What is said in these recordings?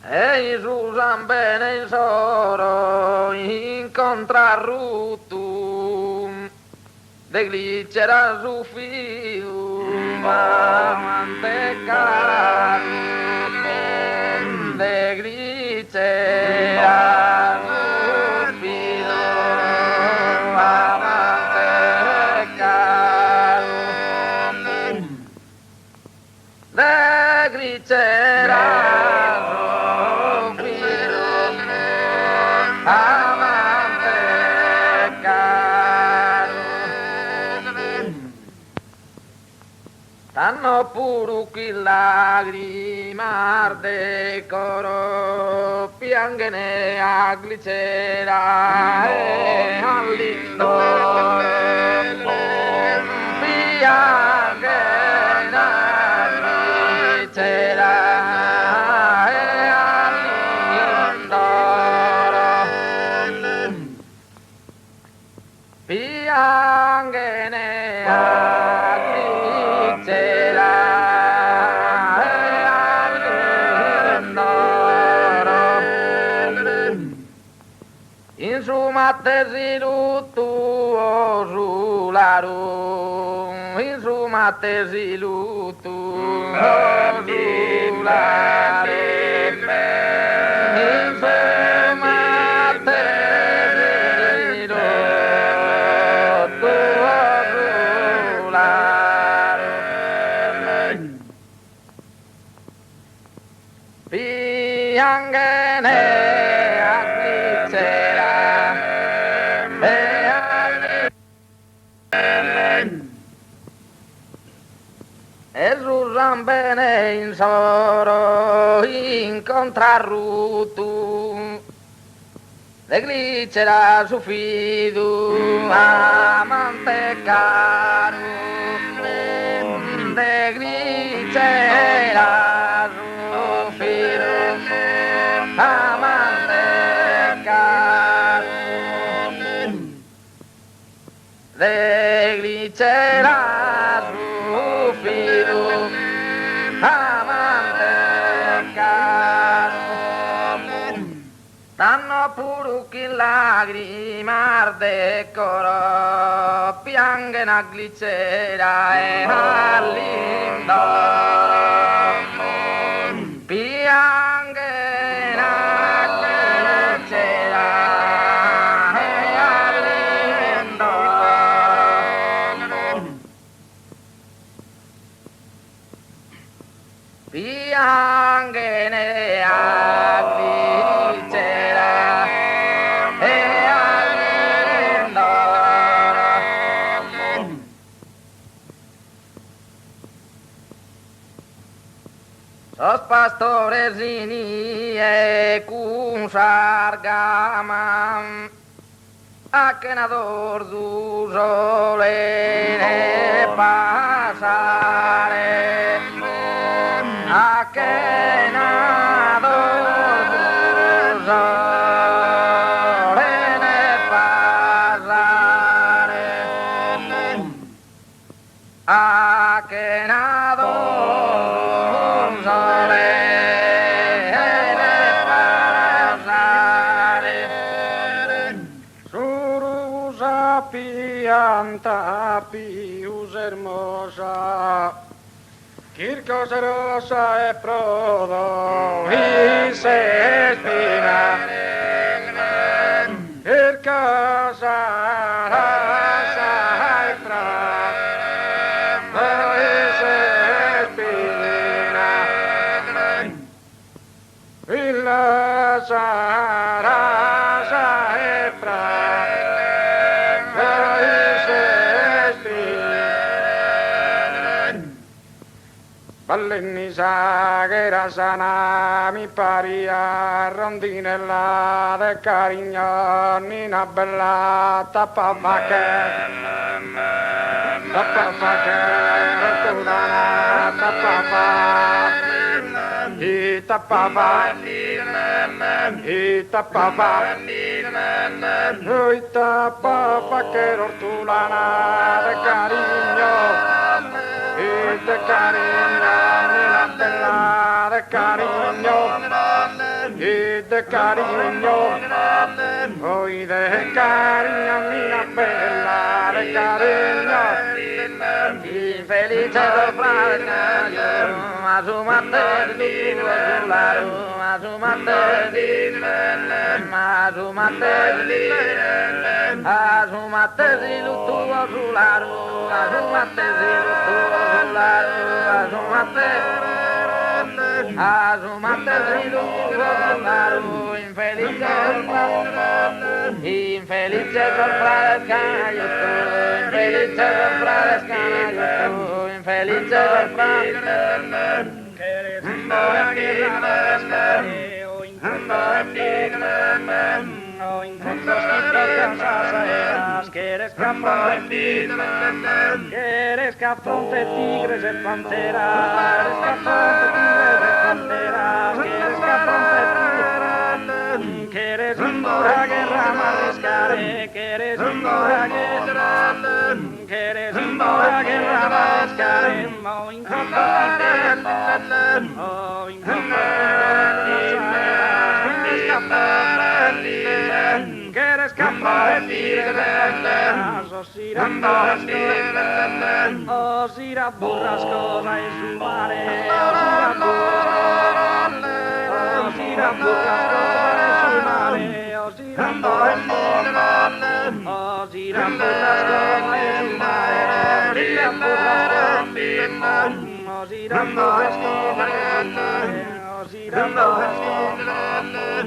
e Susan bene in soro incontrar rutum de glicera su fiu mantecar de glicera su fiu mantecar de glicera Tanno puru qui lagrimar de coro piangene a glicera e all'indore piangene a glicera e all'indore piangene a Insumate lutu rularu, insumate lutu rularu, insumate lutu rularu, piangene Susan bene in soro incontrar rutu de glicera su fidu a mantecar de glicera su fidu a mantecar de glicera su fidu Tanno puru chi lagrimar de coro pianguen a glicera e all'indoro pianguen a glicera e all'indoro pianguen a Los pastores inie cum sargamam akenador du solene pasare akenador du solene pasare akenador pianta pius hermosa, Kirkos rosa e prodo y se espina, Kirkos rosa e prodo y se espina, Villa rosa e prodo Ballenisa che era sana mi paria rondinella de carigno nina bella tappa facche rotulana tappa fa i tappa fa che rotulana de carigno de carigno, nina bella de carigno, y de cariño, hoy de cariño, mia bella, de cariño, infelice soprano, a su mater di solaro, a su mater di a su mater di a su mater di tuo solaro, a su mater di tuo solaro, a su mater di tuo solaro, infelice soprano caio, infelice soprano caio, infelice soprano. quieres una guerra, o incendios y casas, quieres que afronte tigres de panteras, quieres que afronte tigres, quieres una guerra mariscare, quieres una guerra, quieres una guerra mariscare, o quieres escapar de tigres, os irá burrasco en su mare, os irá burrasco en su mare, os irá burrasco en su mare, os irá burrasco en su mare, os irá burrasco,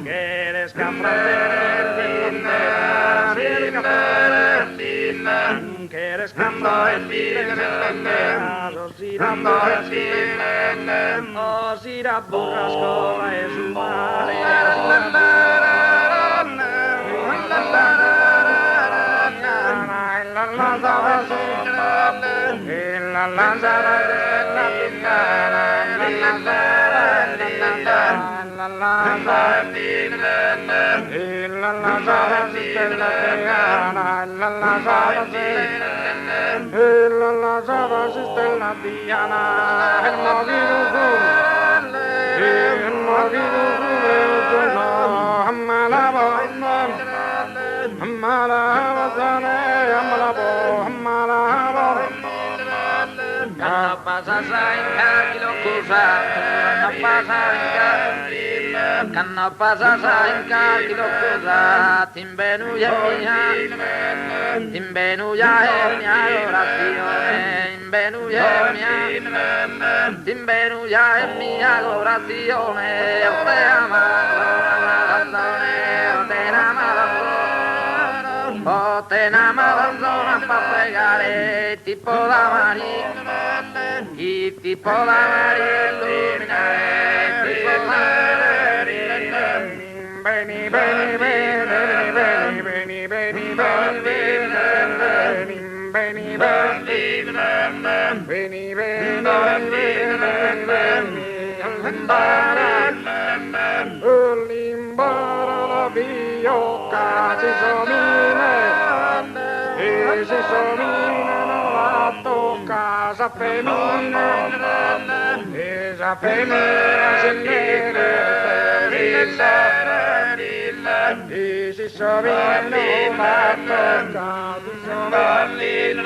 quieres que quieres que os irá burrasco en su mare, la lanzada de la picana, la lanzada de la lanzada de la lanzada de la picana, la lanzada de la lanzada de la diana, el movido No pasa sainga kilo kusa, no pasa sainga, no pasa sainga kilo kusa, timbenu ya orazione, timbenu ya mia orazione, te te n'amavano a pregare, tipo da Maria, tipo da Maria illuminare, tipo da Maria. Beni, beni, beni, beni, beni, beni, beni, beni, beni, beni, l'imbara la biocca si somine, e si somine la tocca sa femmina, e sa femmina si nere, e si somine la tocca, si somine